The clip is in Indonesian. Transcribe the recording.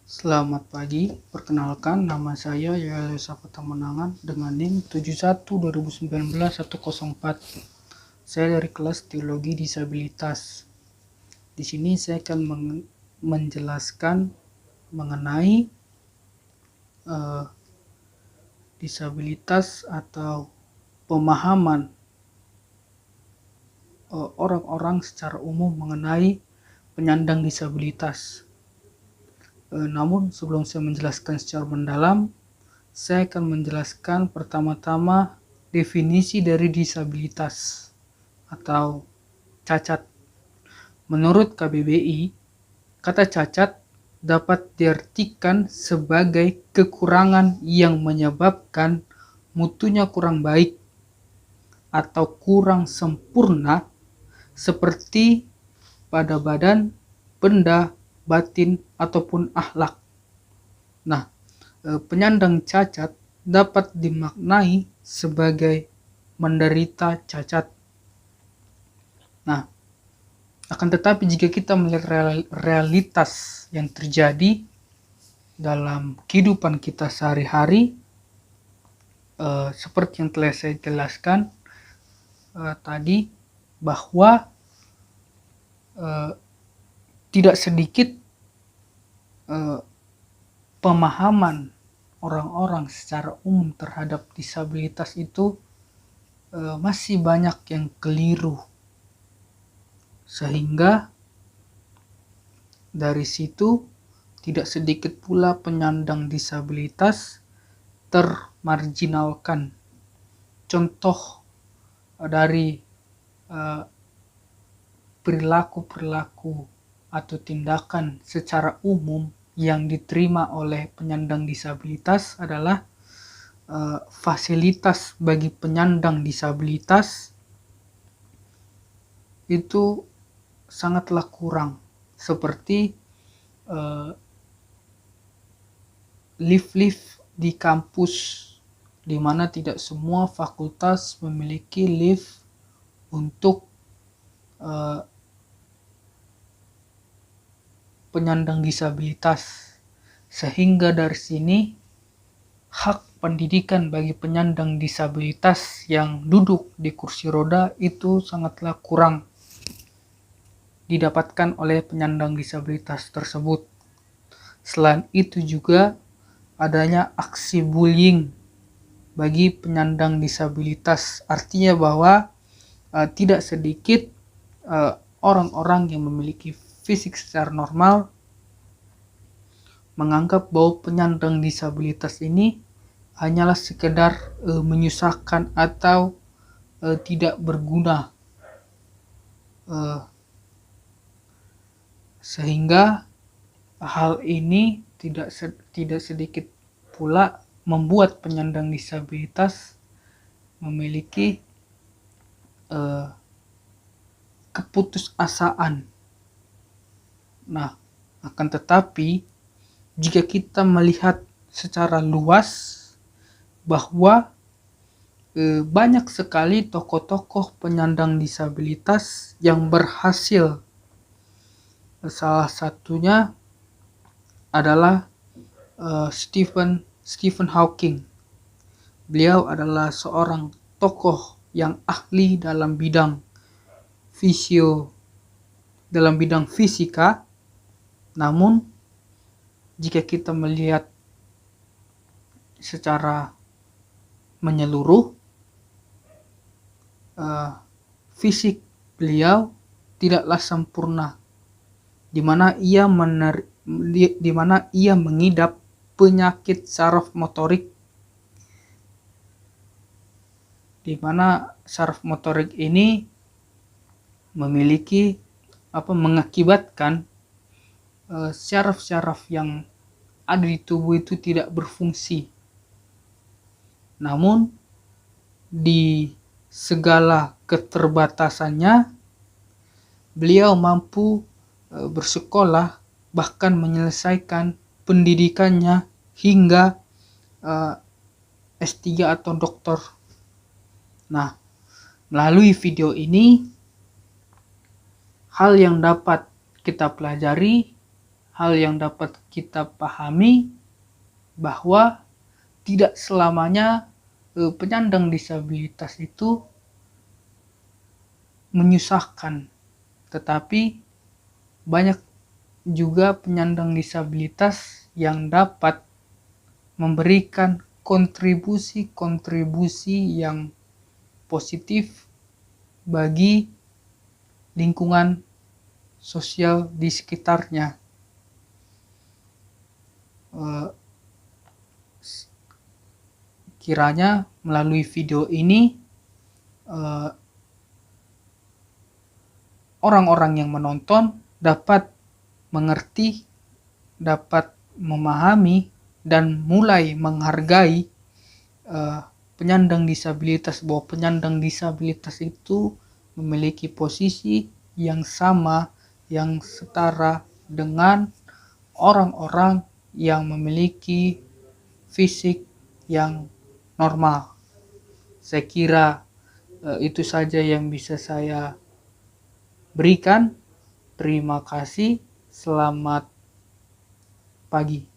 Selamat pagi, perkenalkan nama saya Yoel Saputra Menangan dengan NIM 71 2019 104. Saya dari kelas Teologi Disabilitas. Di sini saya akan menjelaskan mengenai disabilitas atau pemahaman orang-orang secara umum mengenai penyandang disabilitas. Namun sebelum saya menjelaskan secara mendalam, saya akan menjelaskan pertama-tama definisi dari disabilitas atau cacat. Menurut KBBI, kata cacat dapat diartikan sebagai kekurangan yang menyebabkan mutunya kurang baik atau kurang sempurna seperti pada badan, benda, batin, ataupun akhlak. Nah, penyandang cacat dapat dimaknai sebagai menderita cacat. Nah, akan tetapi jika kita melihat realitas yang terjadi dalam kehidupan kita sehari-hari, seperti yang telah saya jelaskan tadi, bahwa tidak sedikit pemahaman orang-orang secara umum terhadap disabilitas itu masih banyak yang keliru, sehingga dari situ tidak sedikit pula penyandang disabilitas termarginalkan. Contoh dari perilaku-perilaku atau tindakan secara umum yang diterima oleh penyandang disabilitas adalah fasilitas bagi penyandang disabilitas itu sangatlah kurang, seperti lift-lift di kampus, di mana tidak semua fakultas memiliki lift untuk penyandang disabilitas, sehingga dari sini hak pendidikan bagi penyandang disabilitas yang duduk di kursi roda itu sangatlah kurang didapatkan oleh penyandang disabilitas tersebut. Selain itu juga adanya aksi bullying bagi penyandang disabilitas, artinya bahwa tidak sedikit orang-orang yang memiliki fisik secara normal menganggap bahwa penyandang disabilitas ini hanyalah sekedar menyusahkan atau tidak berguna, sehingga hal ini tidak sedikit pula membuat penyandang disabilitas memiliki keputusasaan. Nah, akan tetapi jika kita melihat secara luas bahwa banyak sekali tokoh-tokoh penyandang disabilitas yang berhasil. Salah satunya adalah Stephen Hawking. Beliau adalah seorang tokoh yang ahli dalam bidang fisika. Namun jika kita melihat secara menyeluruh, fisik beliau tidaklah sempurna, di mana ia mengidap penyakit saraf motorik, di mana saraf motorik ini mengakibatkan syaraf-syaraf yang ada di tubuh itu tidak berfungsi. Namun di segala keterbatasannya, beliau mampu bersekolah, bahkan menyelesaikan pendidikannya hingga S3 atau doktor. Nah, melalui video ini, hal yang dapat kita pelajari hal yang dapat kita pahami bahwa tidak selamanya penyandang disabilitas itu menyusahkan, tetapi banyak juga penyandang disabilitas yang dapat memberikan kontribusi-kontribusi yang positif bagi lingkungan sosial di sekitarnya. Kiranya melalui video ini orang-orang yang menonton dapat mengerti, dapat memahami, dan mulai menghargai penyandang disabilitas, bahwa penyandang disabilitas itu memiliki posisi yang sama, yang setara dengan orang-orang yang memiliki fisik yang normal. Saya kira itu saja yang bisa saya berikan. Terima kasih. Selamat pagi.